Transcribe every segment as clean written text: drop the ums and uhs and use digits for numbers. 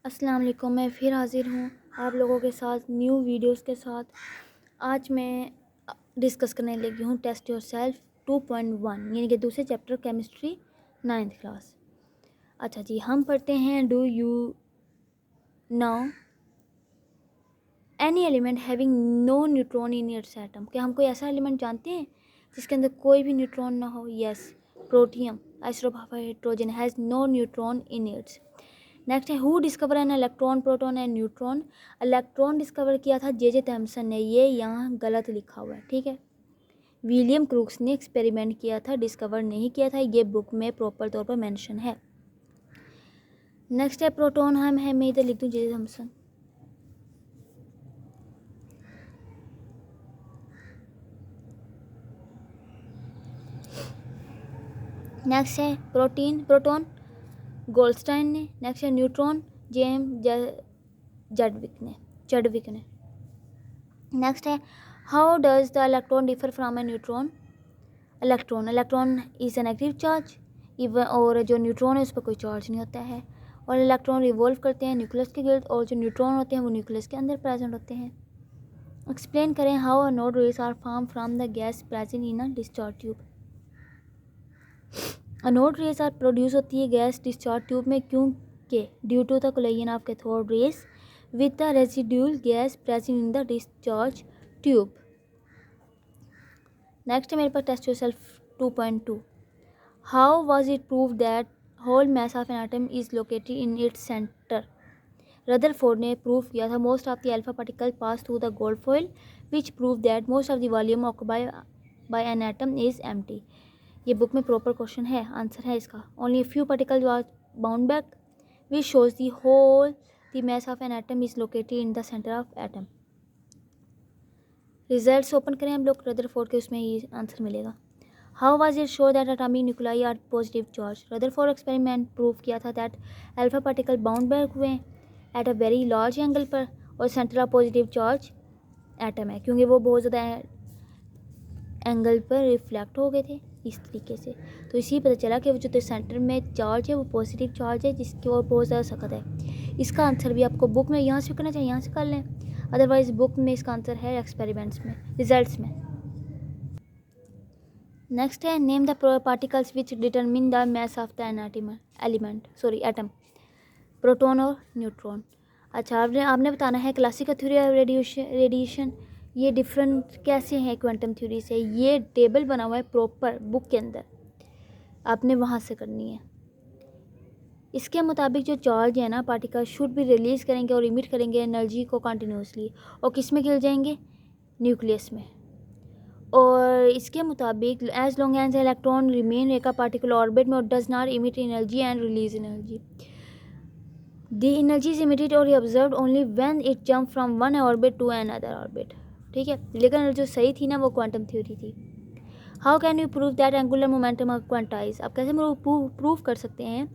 अस्सलाम वालेकुम। मैं फिर हाज़िर हूँ आप लोगों के साथ न्यू वीडियोस के साथ। आज मैं डिस्कस करने लगी हूँ टेस्ट योर सेल्फ 2.1 यानी कि दूसरे चैप्टर केमिस्ट्री 9th क्लास। अच्छा जी, हम पढ़ते हैं do you know any element having no neutron in its atom. क्या हम कोई ऐसा एलिमेंट जानते हैं जिसके अंदर कोई भी न्यूट्रॉन ना हो? Yes, protium isotope of hydrogen has no neutron in its. Next है who discover an electron proton and neutron. Electron discover किया था जे थॉमसन ने। ये यहाँ गलत लिखा हुआ है, ठीक है। विलियम क्रूक्स ने एक्सपेरिमेंट किया था, डिस्कवर नहीं किया था। ये बुक में प्रॉपर तौर पर मेंशन है। नेक्स्ट है प्रोटॉन हम है, मैं इधर लिख दूँ जे थॉमसन। नेक्स्ट है प्रोटॉन गोल्डस्टाइन ने। नेक्स्ट है न्यूट्रॉन चडविक ने। नेक्स्ट है how does the electron differ from A neutron. Electron is a negative charge और जो न्यूट्रॉन है उस पर कोई चार्ज नहीं होता है। और इलेक्ट्रॉन रिवॉल्व करते हैं न्यूक्लियस के गिर्द और जो न्यूट्रॉन होते हैं वो न्यूक्लियस के अंदर प्रेजेंट होते हैं। एक्सप्लेन करें how anode rays are form from the gas present in a discharge tube. Anode rays are produce होती है गैस डिस्चार्ज ट्यूब में, क्योंकि due to the collision of cathode rays with the residual gas present in the discharge tube. Next है मेरे पास test yourself 2.2। How was it prove that whole mass of an atom is located in its centre. Rutherford ने prove किया था most of the alpha particle pass through the gold foil which prove that most of the volume occupied by an atom is empty. ये book में proper question है, answer है इसका। Only few particle was bound back which shows the whole the mass of an atom is located in the centre of atom. Results open करें हम लोग Rutherford के, उसमें ये आंसर मिलेगा। How was it show that atomic nuclei are positive charge. Rutherford experiment prove किया था that alpha particle bound back हुए at a very large angle पर और centre of positive charge atom है, क्योंकि वो बहुत ज़्यादा एंगल पर रिफ्लेक्ट हो गए थे इस तरीके से। तो इसी पता चला कि वो जो सेंटर में चार्ज है वो पॉजिटिव चार्ज है जिसकी ओर बहुत ज़्यादा सख्त है। इसका आंसर भी आपको बुक में यहाँ से करना चाहिए, यहाँ से कर लें, अदरवाइज बुक में इसका आंसर है एक्सपेरिमेंट्स में, रिजल्ट्स में। नेक्स्ट है name the particles which determine the mass of the atom. Proton और न्यूट्रॉन। अच्छा, आपने बताना है क्लासिकल थ्योरी ऑफ रेडिएशन ये डिफरेंट कैसे हैं क्वांटम थ्योरी से। ये टेबल बना हुआ है प्रॉपर बुक के अंदर, आपने वहाँ से करनी है। इसके मुताबिक जो चार्ज है ना पार्टिकल शुड भी रिलीज़ करेंगे और इमिट करेंगे एनर्जी को कंटिन्यूसली, और किस में गिर जाएंगे? न्यूक्लियस में। और इसके मुताबिक as long as electron remain एक पार्टिकुलर ऑर्बिट में और does not emit energy and release energy, the energy is emitted और observed only when it jump from one orbit to another orbit, ठीक है। लेकिन जो सही थी ना वो क्वांटम थ्योरी थी। How can you prove that angular momentum are quantize. आप कैसे प्रूव कर सकते हैं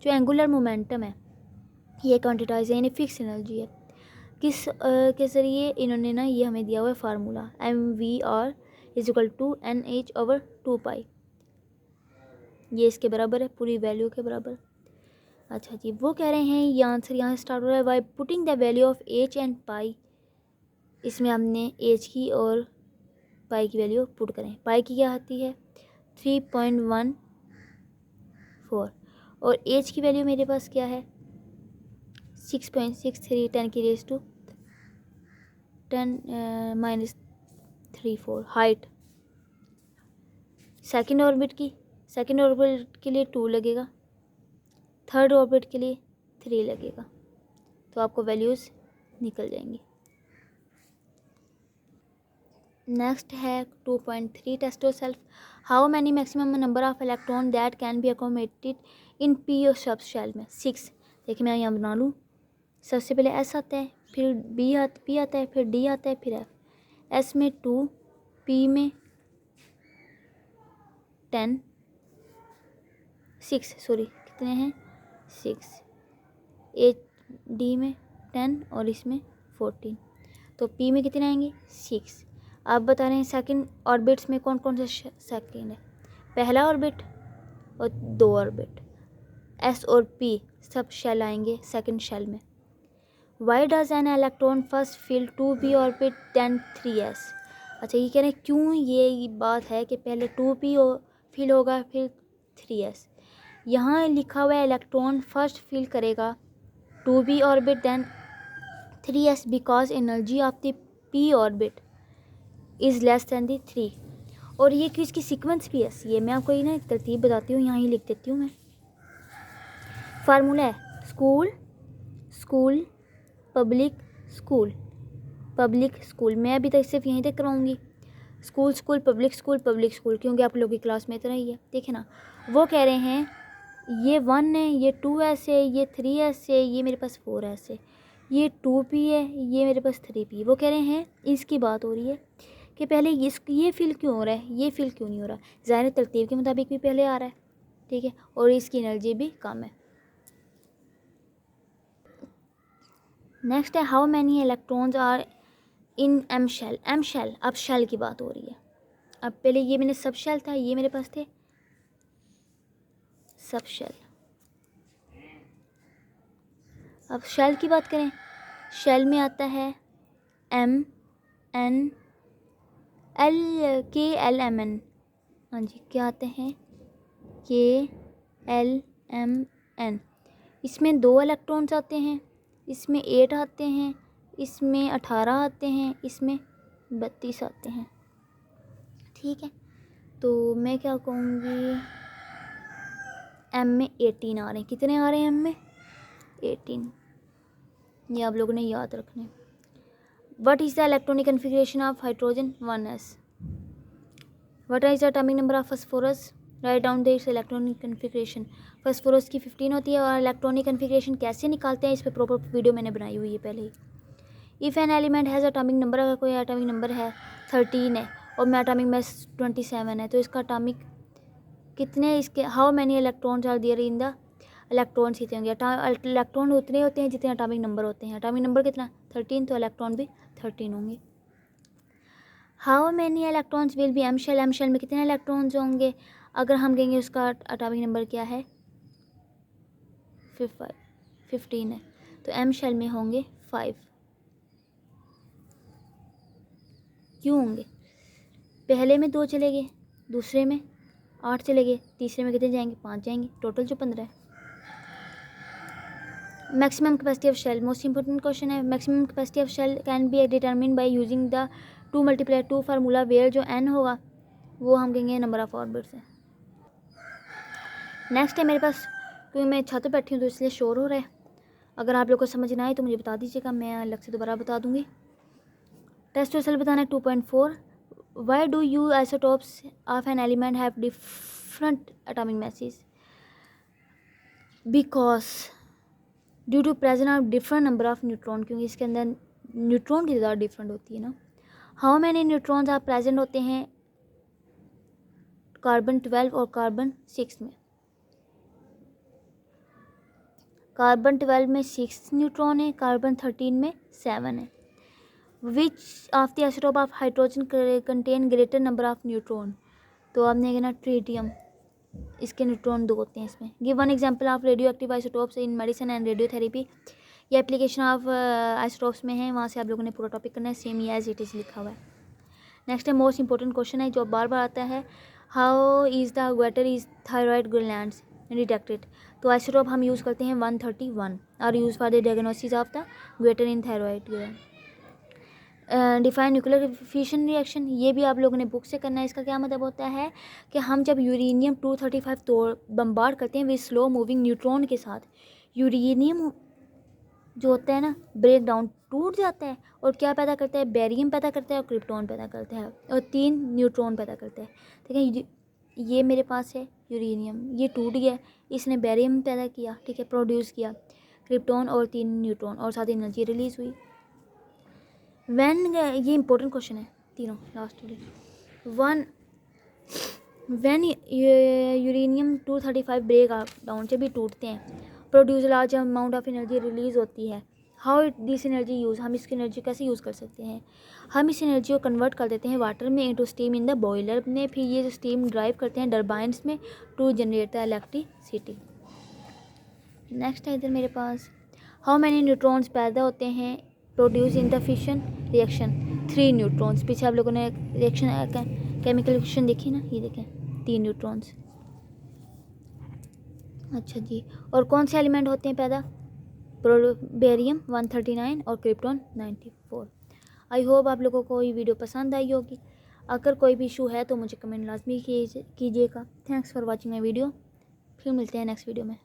जो एंगुलर मोमेंटम है ये क्वांटिटाइज है, यानी फिक्स एनर्जी है। किस के ज़रिए इन्होंने ना ये हमें दिया हुआ है फार्मूला mvr = NH/2π, ये इसके बराबर है, पूरी वैल्यू के बराबर। अच्छा जी, वो कह रहे हैं ये आंसर यहाँ से स्टार्ट हो रहा है by putting the value of h and pi. इसमें हमने h की और पाई की वैल्यू पुट करें। पाई की क्या आती है 3.14 और h की वैल्यू मेरे पास क्या है 6.63 10⁻³ हाइट। सेकंड ऑर्बिट के लिए 2 लगेगा, थर्ड ऑर्बिट के लिए 3 लगेगा, तो आपको वैल्यूज़ निकल जाएंगी। नेक्स्ट है 2.3 test yourself. How many maximum number of electron that can be accommodated in p और सब शेल में 6। देखिए मैं यहाँ बना लूँ, सबसे पहले एस आता है, फिर पी आता है, फिर डी आता है, फिर एफ। एस में 2, पी में 10 6 सॉरी कितने हैं 6, डी में 10 और इसमें 14, तो पी में कितने आएंगे 6। आप बता रहे हैं सेकंड ऑर्बिट्स में कौन कौन से सेकंड है, पहला ऑर्बिट और 2 ऑर्बिट। एस और पी सब शेल आएंगे सेकंड शेल में, why does an electron first fill 2p orbit than 3s। अच्छा, ये कह रहे हैं क्यों ये बात है कि पहले 2p फिल होगा फिर 3s। यहाँ लिखा हुआ है इलेक्ट्रॉन फर्स्ट फिल करेगा 2p orbit than 3s because energy of the p orbit is less than the 3। और ये कि इसकी सीक्वेंस भी है, ये मैं आपको ना एक तरतीब बताती हूँ, यहाँ ही लिख देती हूँ मैं। फार्मूला है school school public school public school. मैं अभी तक सिर्फ यहीं तक कराऊँगी, स्कूल स्कूल पब्लिक स्कूल, क्योंकि आप लोगों की क्लास में इतना ही है। देखे ना, वो कह रहे हैं ये 1 है, ये 2s है, ये 3s है, ये मेरे पास 4s है, ये 2p है, ये मेरे पास 3p। वो कह रहे हैं इसकी बात हो रही है कि पहले ये फिल क्यों हो रहा है, ये फिल क्यों नहीं हो रहा। ज़ाहिर तरतीब के मुताबिक भी पहले आ रहा है, ठीक है, और इसकी एनर्जी भी कम है। नेक्स्ट है how many electrons are in M shell. M shell, अब शेल की बात हो रही है। अब पहले ये मैंने सब शेल था, ये मेरे पास थे सब शेल। अब शेल की बात करें, शेल में आता है एम एन एल के एल एम एन। हाँ जी, क्या आते हैं के एल एम एन। इसमें 2 इलेक्ट्रॉन्स आते हैं, इसमें 8 आते हैं, इसमें 18 आते हैं, इसमें 32 आते हैं, ठीक है। तो मैं क्या कहूँगी, एम में 18 आ रहे हैं। कितने आ रहे हैं एम में? 18। ये आप लोगों ने याद रखने। What is the electronic configuration of hydrogen? 1s। What is the atomic number of phosphorus? Write down the it's electronic configuration. Phosphorus की 15 होती है। और इलेक्ट्रॉनिक कन्फिग्रेशन कैसे निकालते हैं, इस पर प्रॉपर वीडियो मैंने बनाई हुई है पहले ही। If an element has atomic number, अगर कोई एटॉमिक नंबर है 13 है और मैं एटॉमिक मास 27 है, तो इसका एटॉमिक कितने, इसके how many electrons are there in the electrons कितने होंगे? इलेक्ट्रॉन उतने होते हैं जितने एटॉमिक नंबर होते हैं। एटॉमिक नंबर कितना? 13, तो इलेक्ट्रॉन भी 13 होंगे। How many electrons will be M shell. M shell में कितने इलेक्ट्रॉन्स होंगे? अगर हम कहेंगे उसका एटॉमिक नंबर क्या है, 15 है, तो एम शेल में होंगे 5। क्यों होंगे? पहले में 2 चले गए, दूसरे में 8 चले गए, तीसरे में कितने जाएंगे? 5 जाएंगे, टोटल जो 15 है। Maximum capacity of shell, most important question है। Maximum capacity of shell can be determine by using the 2 × 2 formula, where जो n होगा वो हम कहेंगे नंबर ऑफ ऑर्बिट्स है। नेक्स्ट है मेरे पास, क्योंकि मैं छत पर बैठी हूँ तो इसलिए शोर हो रहा है। अगर आप लोग को समझ ना आए तो मुझे बता दीजिएगा, मैं अलग से दोबारा बता दूँगी। टेस्ट रिजल्ट बताना है 2.4। Why do you isotopes of an element have different atomic masses? Because due to present of different number of neutron, क्योंकि इसके अंदर न्यूट्रॉन की ज़्यादा डिफरेंट होती है ना। हाउ मैनी न्यूट्रॉन्स आप प्रेजेंट होते हैं कार्बन 12 और कार्बन 6 में? कार्बन 12 में 6 न्यूट्रॉन है, कार्बन 13 में 7 है। Which of the isotope of hydrogen contain greater number of neutron? तो आपने कहना ट्रिटियम, इसके न्यूट्रॉन 2 होते हैं इसमें। Give one example of radio active isotopes in medicine and radiotherapy. ये एप्लीकेशन ऑफ आइसोटोप्स में है, वहाँ से आप लोगों ने पूरा टॉपिक करना है, सेम ही एज इट इज़ लिखा हुआ है। नेक्स्ट है मोस्ट इंपॉर्टेंट क्वेश्चन है जो बार बार आता है, how is the goitre is thyroid glands detected? तो आइसोटोप हम यूज़ करते हैं 131 और use for the diagnosis of the goitre in thyroid gland. Define nuclear fission reaction, ये भी आप लोगों ने बुक से करना है। इसका क्या मतलब होता है कि हम जब यूरेनियम 235 तोड़ बम्बार्ड करते हैं विद स्लो मूविंग न्यूट्रॉन के साथ, यूरेनियम जो होता है ना ब्रेक डाउन टूट जाता है और क्या पैदा करता है? बेरियम पैदा करता है और क्रिप्टॉन पैदा करता है और 3 न्यूट्रॉन पैदा करता है, ठीक है। ये मेरे पास है यूरेनियम, ये टूट गया, इसने बेरियम पैदा किया, ठीक है, प्रोड्यूस किया, क्रिप्टॉन और 3 न्यूट्रॉन और साथ एनर्जी रिलीज़ हुई। ये इंपॉर्टेंट क्वेश्चन है तीनों last one. When uranium 235 break down, जब भी टूटते हैं, produce large amount of energy release होती है। हाउ दिस एनर्जी यूज़, हम इसकी एनर्जी कैसे यूज़ कर सकते हैं? हम इस एनर्जी को कन्वर्ट कर देते हैं वाटर में into steam in the boiler में, फिर ये जो स्टीम ड्राइव करते हैं टरबाइन्स में to generate the electricity. Next है इधर मेरे पास, हाउ मैनी न्यूट्रॉन्स पैदा होते हैं produce in the fission reaction? 3 neutrons. पीछे आप लोगों ने रिएक्शन केमिकल रिएक्शन देखी ना, ये देखें 3 न्यूट्रॉन्स। अच्छा जी, और कौन से एलिमेंट होते हैं पैदा? बेरियम 139 और क्रिप्टॉन 94। आई होप आप लोगों को ये वीडियो पसंद आई होगी। अगर कोई भी इशू है तो मुझे कमेंट लाजमी कीजिएगा। Thanks for watching my video. फिर मिलते हैं नेक्स्ट वीडियो में।